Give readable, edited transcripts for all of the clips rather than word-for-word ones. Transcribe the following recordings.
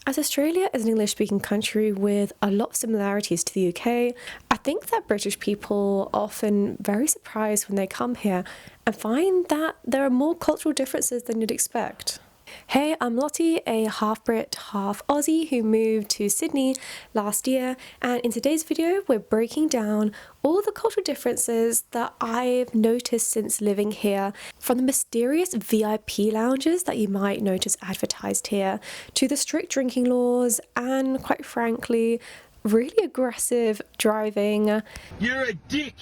As Australia is an English-speaking country with a lot of similarities to the UK, I think that British people are often very surprised when they come here and find that there are more cultural differences than you'd expect. Hey, I'm Lottie, a half Brit, half Aussie who moved to Sydney last year, and in today's video we're breaking down all the cultural differences that I've noticed since living here, from the mysterious VIP lounges that you might notice advertised here, to the strict drinking laws and, quite frankly, really aggressive driving. You're a dick!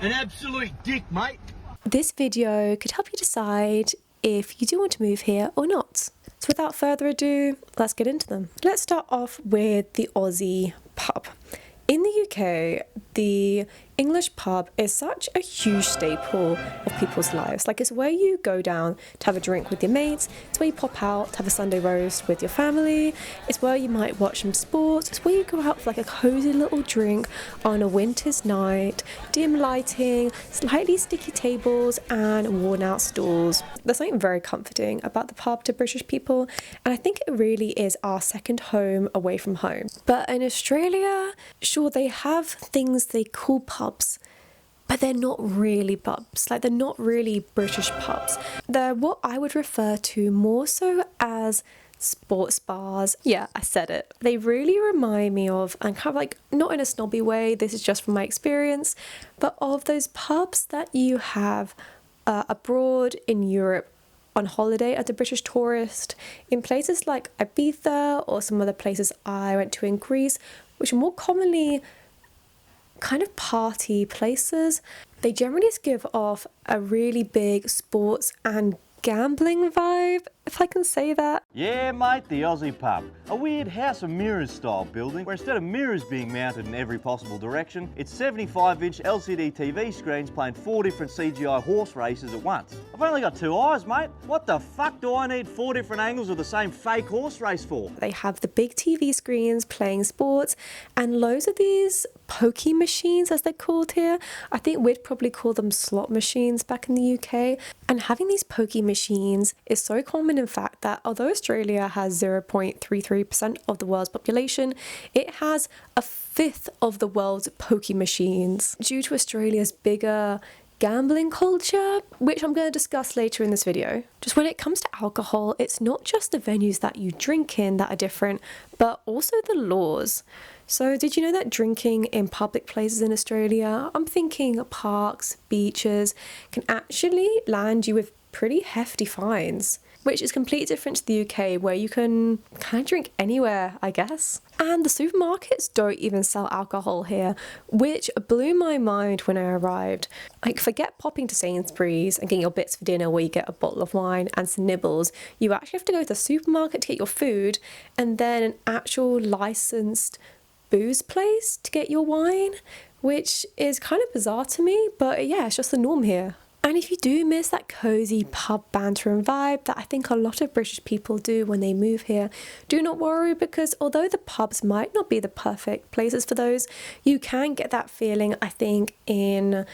An absolute dick, mate! This video could help you decide if you do want to move here or not. So without further ado, let's get into them. Let's start off with the Aussie pub. In the UK, the English pub is such a huge staple of people's lives. Like, it's where you go down to have a drink with your mates, it's where you pop out to have a Sunday roast with your family, it's where you might watch some sports, it's where you go out for like a cozy little drink on a winter's night, dim lighting, slightly sticky tables and worn out stools. There's something very comforting about the pub to British people, and I think it really is our second home away from home. But in Australia, sure, they have things they call pubs, but they're not really pubs. Like, they're not really British pubs. They're what I would refer to more so as sports bars. Yeah, I said it. They really remind me of, and kind of like, not in a snobby way, this is just from my experience, but of those pubs that you have abroad in Europe on holiday as a British tourist, in places like Ibiza or some other places I went to in Greece, which are more commonly kind of party places. They generally give off a really big sports and gambling vibe, if I can say that. Yeah, mate, the Aussie pub. A weird House of Mirrors style building where instead of mirrors being mounted in every possible direction, it's 75-inch LCD TV screens playing 4 different CGI horse races at once. I've only got 2 eyes, mate. What the fuck do I need 4 different angles of the same fake horse race for? They have the big TV screens playing sports and loads of these pokey machines, as they're called here. I think we'd probably call them slot machines back in the UK. And having these pokey machines is so common, in fact, that although Australia has 0.33% of the world's population, it has a fifth of the world's pokey machines due to Australia's bigger gambling culture, which I'm going to discuss later in this video. Just when it comes to alcohol, it's not just the venues that you drink in that are different, but also the laws. So did you know that drinking in public places in Australia, I'm thinking parks, beaches, can actually land you with pretty hefty fines, which is completely different to the UK, where you can kind of drink anywhere, I guess. And the supermarkets don't even sell alcohol here, which blew my mind when I arrived. Like, forget popping to Sainsbury's and getting your bits for dinner where you get a bottle of wine and some nibbles. You actually have to go to the supermarket to get your food, and then an actual licensed booze place to get your wine, which is kind of bizarre to me, but yeah, it's just the norm here. And if you do miss that cozy pub banter and vibe that I think a lot of British people do when they move here, do not worry, because although the pubs might not be the perfect places for those, you can get that feeling, I think, in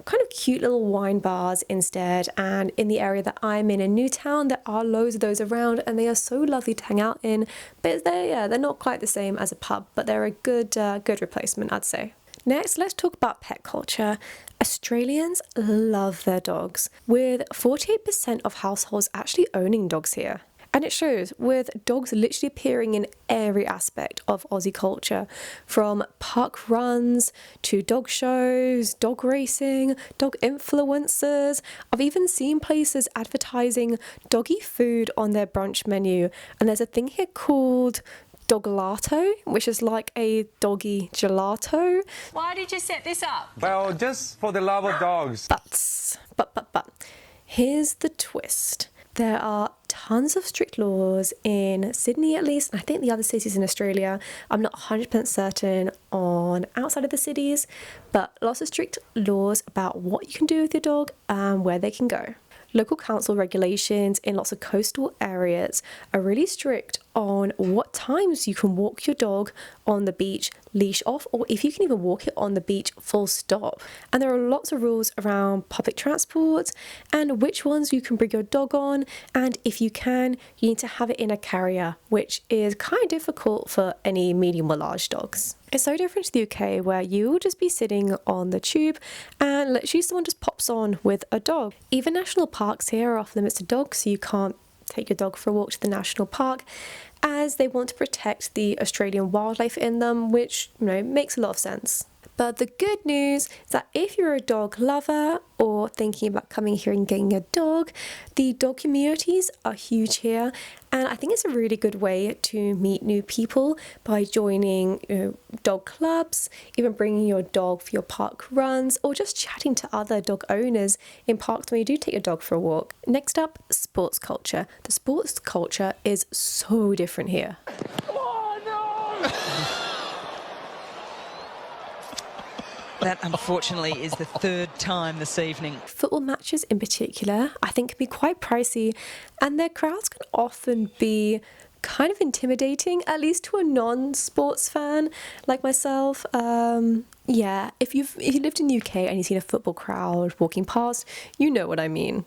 kind of cute little wine bars instead. And in the area that I'm in Newtown, there are loads of those around, and they are so lovely to hang out in. But they're not quite the same as a pub, but they're a good replacement, I'd say. Next, let's talk about pet culture. Australians love their dogs, with 48% of households actually owning dogs here. And it shows, with dogs literally appearing in every aspect of Aussie culture, from park runs to dog shows, dog racing, dog influencers. I've even seen places advertising doggy food on their brunch menu, and there's a thing here called Doglato, which is like a doggy gelato. Why did you set this up? Well, just for the love of dogs. But here's the twist. There are tons of strict laws in Sydney, at least, and I think the other cities in Australia. I'm not 100% certain on outside of the cities, but lots of strict laws about what you can do with your dog and where they can go. Local council regulations in lots of coastal areas are really strict on what times you can walk your dog on the beach leash off, or if you can even walk it on the beach full stop. And there are lots of rules around public transport and which ones you can bring your dog on, and if you can, you need to have it in a carrier, which is kind of difficult for any medium or large dogs. It's so different to the UK, where you will just be sitting on the tube and literally someone just pops on with a dog. Even national parks here are off limits to dogs, so you can't take your dog for a walk to the national park, as they want to protect the Australian wildlife in them, which, you know, makes a lot of sense. But the good news is that if you're a dog lover or thinking about coming here and getting a dog, the dog communities are huge here. And I think it's a really good way to meet new people by joining, dog clubs, even bringing your dog for your park runs, or just chatting to other dog owners in parks when you do take your dog for a walk. Next up, sports culture. The sports culture is so different here. That, unfortunately, is the third time this evening. Football matches in particular, I think, can be quite pricey, and their crowds can often be kind of intimidating, at least to a non-sports fan like myself. Yeah, if you lived in the UK and you've seen a football crowd walking past, you know what I mean.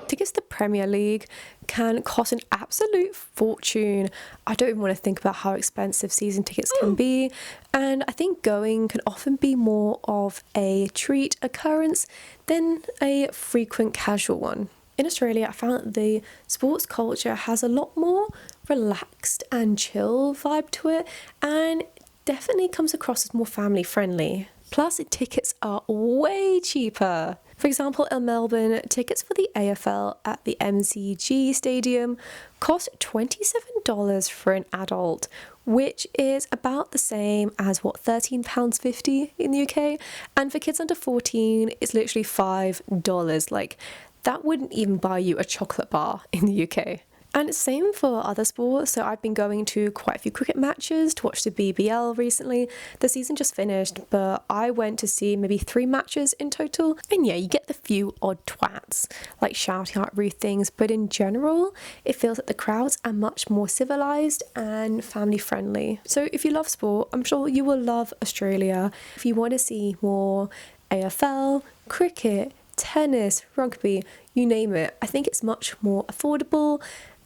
Tickets to the Premier League can cost an absolute fortune. I don't even want to think about how expensive season tickets can be, and I think going can often be more of a treat occurrence than a frequent casual one. In Australia, I found that the sports culture has a lot more relaxed and chill vibe to it, and definitely comes across as more family friendly. Plus, tickets are way cheaper. For example, in Melbourne, tickets for the AFL at the MCG Stadium cost $27 for an adult, which is about the same as £13.50 in the UK. And for kids under 14, it's literally $5. Like, that wouldn't even buy you a chocolate bar in the UK. And it's same for other sports. So I've been going to quite a few cricket matches to watch the BBL recently. The season just finished, but I went to see maybe 3 matches in total. And yeah, you get the few odd twats, like shouting out rude things, but in general, it feels like the crowds are much more civilized and family friendly. So if you love sport, I'm sure you will love Australia. If you want to see more AFL, cricket, tennis, rugby, you name it, I think it's much more affordable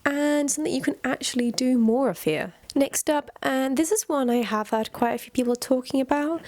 and something you can actually do more of here. Next up, and this is one I have heard quite a few people talking about,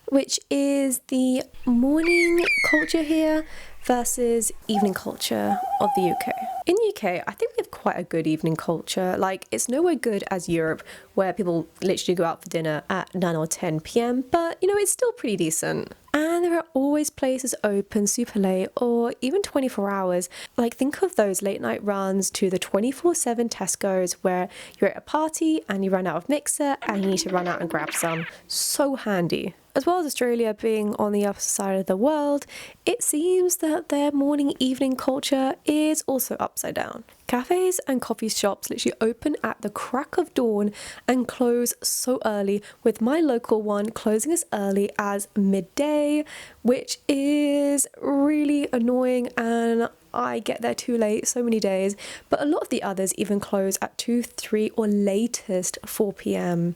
which is the morning culture here versus evening culture of the UK. In the UK, I think we have quite a good evening culture. Like, it's nowhere good as Europe, where people literally go out for dinner at 9 or 10 p.m, but, it's still pretty decent. And there are always places open super late or even 24 hours. Like, think of those late night runs to the 24/7 Tesco's where you're at a party and you run out of mixer and you need to run out and grab some. So handy. As well as Australia being on the opposite side of the world, it seems that their morning evening culture is also upside down. Cafes and coffee shops literally open at the crack of dawn and close so early, with my local one closing as early as midday, which is really annoying, and I get there too late so many days. But a lot of the others even close at 2, 3 or latest 4 p.m.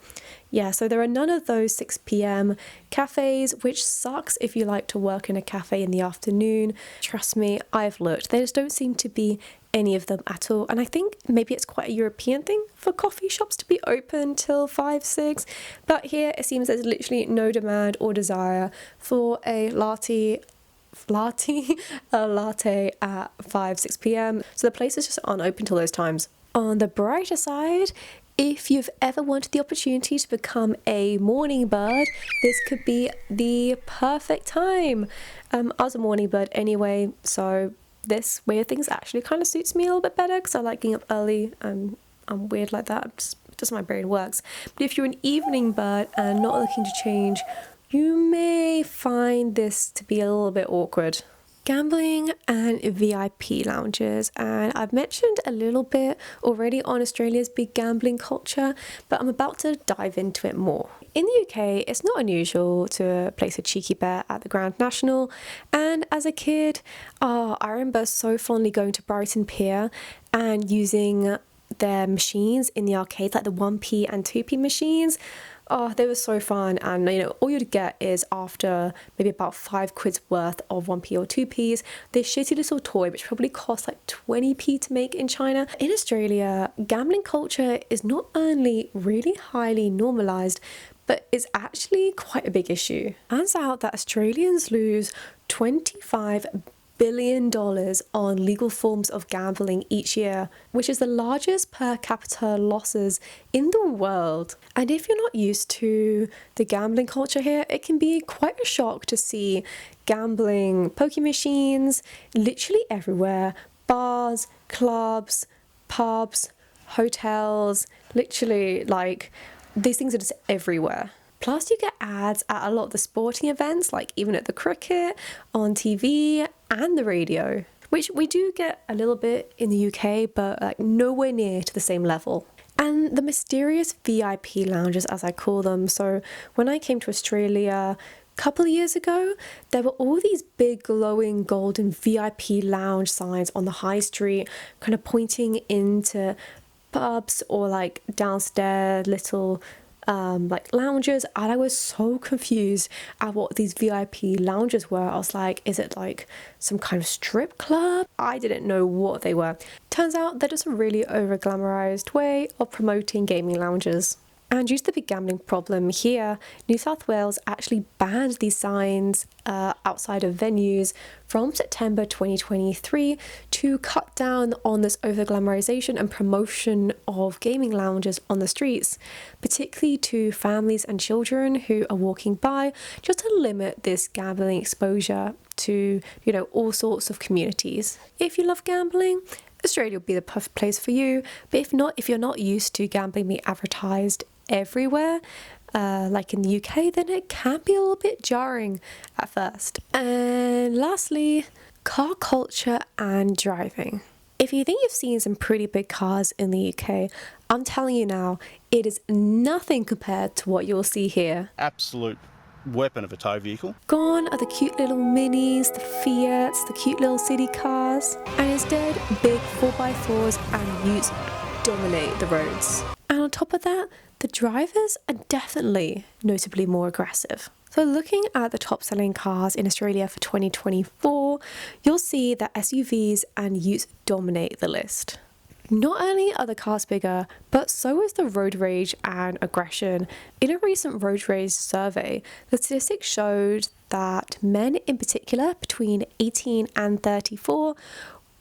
Yeah, so there are none of those 6 p.m. cafes, which sucks if you like to work in a cafe in the afternoon. Trust me, I've looked. There just don't seem to be any of them at all. And I think maybe it's quite a European thing for coffee shops to be open till 5, 6. But here it seems there's literally no demand or desire for a latte at 5, 6 p.m. So the places just aren't open till those times. On the brighter side, if you've ever wanted the opportunity to become a morning bird, this could be the perfect time. I was a morning bird anyway, so this way of things actually kind of suits me a little bit better because I like getting up early and I'm weird like that. Just my brain works. But if you're an evening bird and not looking to change, you may find this to be a little bit awkward. Gambling and VIP lounges, and I've mentioned a little bit already on Australia's big gambling culture, but I'm about to dive into it more. In the UK, it's not unusual to place a cheeky bet at the Grand National, and as a kid, I remember so fondly going to Brighton Pier and using their machines in the arcades, like the 1p and 2p machines. Oh, they were so fun, and all you'd get is, after maybe about £5 worth of 1p or 2p's, this shitty little toy which probably costs like 20p to make in China. In Australia, gambling culture is not only really highly normalised, but it's actually quite a big issue. Turns out that Australians lose $25 billion on legal forms of gambling each year, which is the largest per capita losses in the world. And if you're not used to the gambling culture here, it can be quite a shock to see gambling pokie machines literally everywhere. Bars, clubs, pubs, hotels, literally, like, these things are just everywhere. Plus, you get ads at a lot of the sporting events, like even at the cricket, on TV and the radio, which we do get a little bit in the UK, but like nowhere near to the same level. And the mysterious VIP lounges, as I call them. So when I came to Australia a couple of years ago, there were all these big glowing golden VIP lounge signs on the high street, kind of pointing into pubs or like downstairs little like lounges, and I was so confused at what these VIP lounges were. I was like, is it like some kind of strip club? I didn't know what they were. Turns out they're just a really over glamorized way of promoting gaming lounges. And due to the big gambling problem here, New South Wales actually banned these signs outside of venues from September 2023 to cut down on this over-glamorization and promotion of gaming lounges on the streets, particularly to families and children who are walking by, just to limit this gambling exposure to, all sorts of communities. If you love gambling, Australia will be the perfect place for you, but if you're not used to gambling being advertised everywhere, like in the UK, then it can be a little bit jarring at first. And lastly, car culture and driving. If you think you've seen some pretty big cars in the UK, I'm telling you now, it is nothing compared to what you'll see here. Absolute weapon of a tow vehicle. Gone are the cute little minis, the Fiats, the cute little city cars, and instead big 4x4s and utes dominate the roads. And on top of that, the drivers are definitely notably more aggressive. So looking at the top selling cars in Australia for 2024, you'll see that SUVs and utes dominate the list. Not only are the cars bigger, but so is the road rage and aggression. In a recent road rage survey, the statistics showed that men in particular between 18 and 34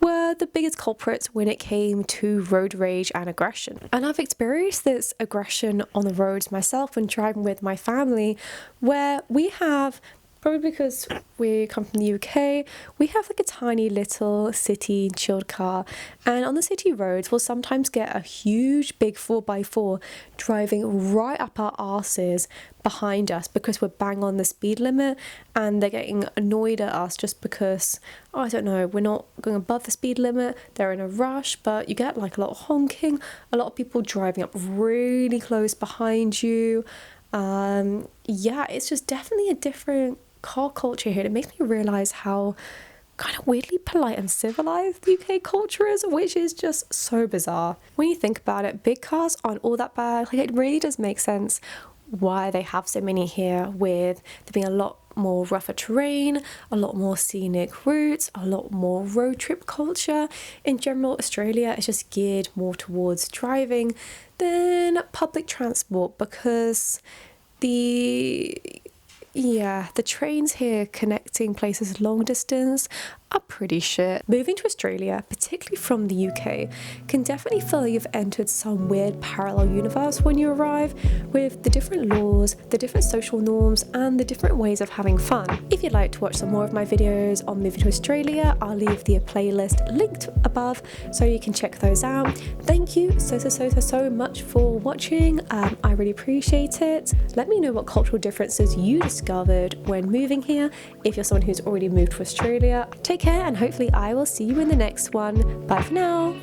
were the biggest culprits when it came to road rage and aggression. And I've experienced this aggression on the roads myself when driving with my family, where we have, probably because we come from the UK, we have like a tiny little city chilled car, and on the city roads we'll sometimes get a huge big 4x4 driving right up our arses behind us because we're bang on the speed limit, and they're getting annoyed at us just because, I don't know, we're not going above the speed limit, they're in a rush, but you get like a lot of honking, a lot of people driving up really close behind you. Yeah, it's just definitely a different car culture here. It makes me realise how kind of weirdly polite and civilised the UK culture is, which is just so bizarre. When you think about it, big cars aren't all that bad. Like, it really does make sense why they have so many here, with there being a lot more rougher terrain, a lot more scenic routes, a lot more road trip culture. In general, Australia is just geared more towards driving than public transport, because the trains here connecting places long distance are pretty shit. Moving to Australia, particularly from the UK, can definitely feel like you've entered some weird parallel universe when you arrive, with the different laws, the different social norms, and the different ways of having fun. If you'd like to watch some more of my videos on moving to Australia, I'll leave the playlist linked above so you can check those out. Thank you so much for watching. I really appreciate it. Let me know what cultural differences you discovered when moving here. If you're someone who's already moved to Australia, take care, and hopefully I will see you in the next one. Bye for now.